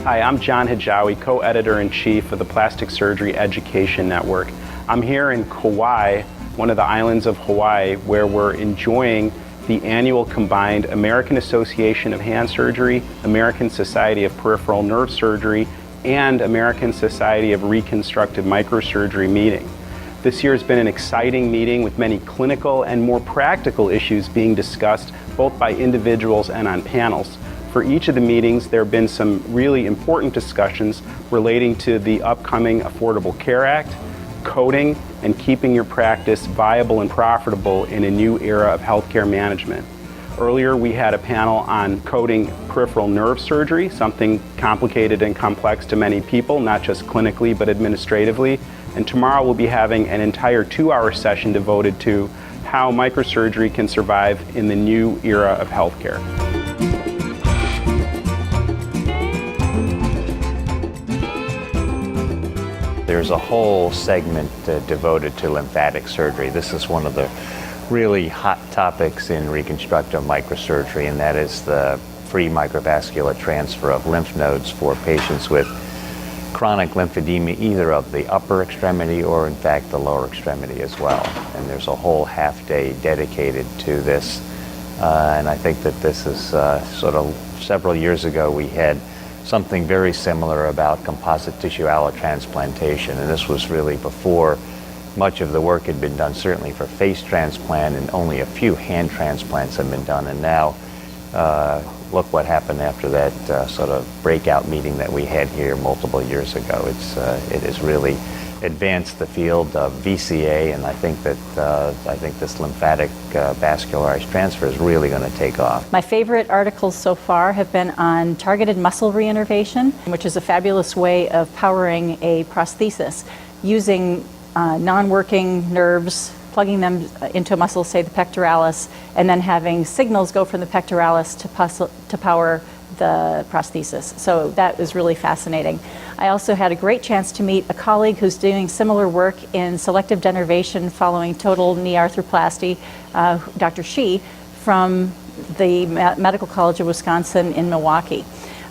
Hi, I'm John Hijawi, co-editor-in-chief of the Plastic Surgery Education Network. I'm here in Kauai, one of the islands of Hawaii, where we're enjoying the annual combined American Association of Hand Surgery, American Society of Peripheral Nerve Surgery, and American Society of Reconstructive Microsurgery meeting. This year has been an exciting meeting with many clinical and more practical issues being discussed both by individuals and on panels. For each of the meetings, there have been some really important discussions relating to the upcoming Affordable Care Act, coding, and keeping your practice viable and profitable in a new era of healthcare management. Earlier, we had a panel on coding peripheral nerve surgery, something complicated and complex to many people, not just clinically, but administratively. And tomorrow we'll be having an entire 2-hour session devoted to how microsurgery can survive in the new era of healthcare. There's a whole segment devoted to lymphatic surgery. This is one of the really hot topics in reconstructive microsurgery, and that is the free microvascular transfer of lymph nodes for patients with chronic lymphedema, either of the upper extremity or in fact the lower extremity as well. And there's a whole half day dedicated to this. And I think that this is sort of several years ago we had something very similar about composite tissue allotransplantation, and this was really before much of the work had been done, certainly for face transplant, and only a few hand transplants had been done. And now look what happened after that sort of breakout meeting that we had here multiple years ago. It has really advanced the field of VCA, and I think this lymphatic vascularized transfer is really going to take off. My favorite articles so far have been on targeted muscle reinnervation, which is a fabulous way of powering a prosthesis using non-working nerves, plugging them into a muscle, say the pectoralis, and then having signals go from the pectoralis to power the prosthesis. So that was really fascinating. I also had a great chance to meet a colleague who's doing similar work in selective denervation following total knee arthroplasty, Dr. Shi, from the Medical College of Wisconsin in Milwaukee.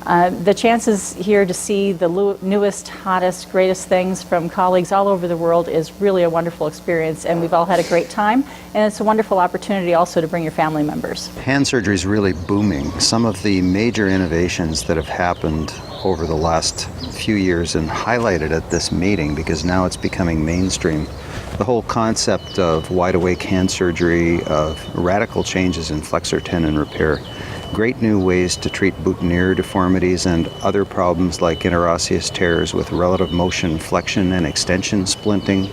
The chances here to see the newest, hottest, greatest things from colleagues all over the world is really a wonderful experience, and we've all had a great time, and it's a wonderful opportunity also to bring your family members. Hand surgery is really booming. Some of the major innovations that have happened over the last few years and highlighted at this meeting, because now it's becoming mainstream. The whole concept of wide-awake hand surgery, of radical changes in flexor tendon repair, great new ways to treat boutonniere deformities and other problems like interosseous tears with relative motion flexion and extension splinting.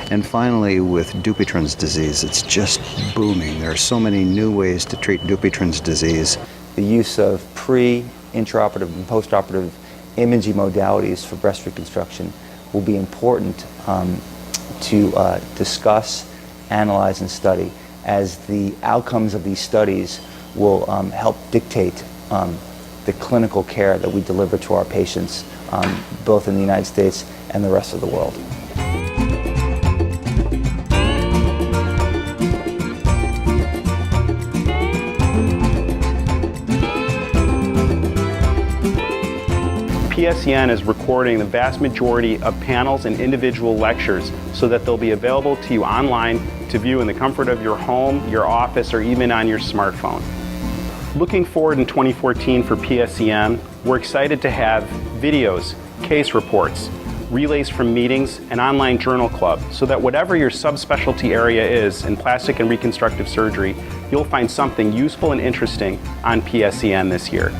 And finally, with Dupuytren's disease, it's just booming. There are so many new ways to treat Dupuytren's disease. The use of pre, intraoperative, and postoperative imaging modalities for breast reconstruction will be important to discuss, analyze, and study, as the outcomes of these studies will help dictate the clinical care that we deliver to our patients, both in the United States and the rest of the world. PSEN is recording the vast majority of panels and individual lectures so that they'll be available to you online to view in the comfort of your home, your office, or even on your smartphone. Looking forward in 2014 for PSEN, we're excited to have videos, case reports, relays from meetings, and online journal club, so that whatever your subspecialty area is in plastic and reconstructive surgery, you'll find something useful and interesting on PSEN this year.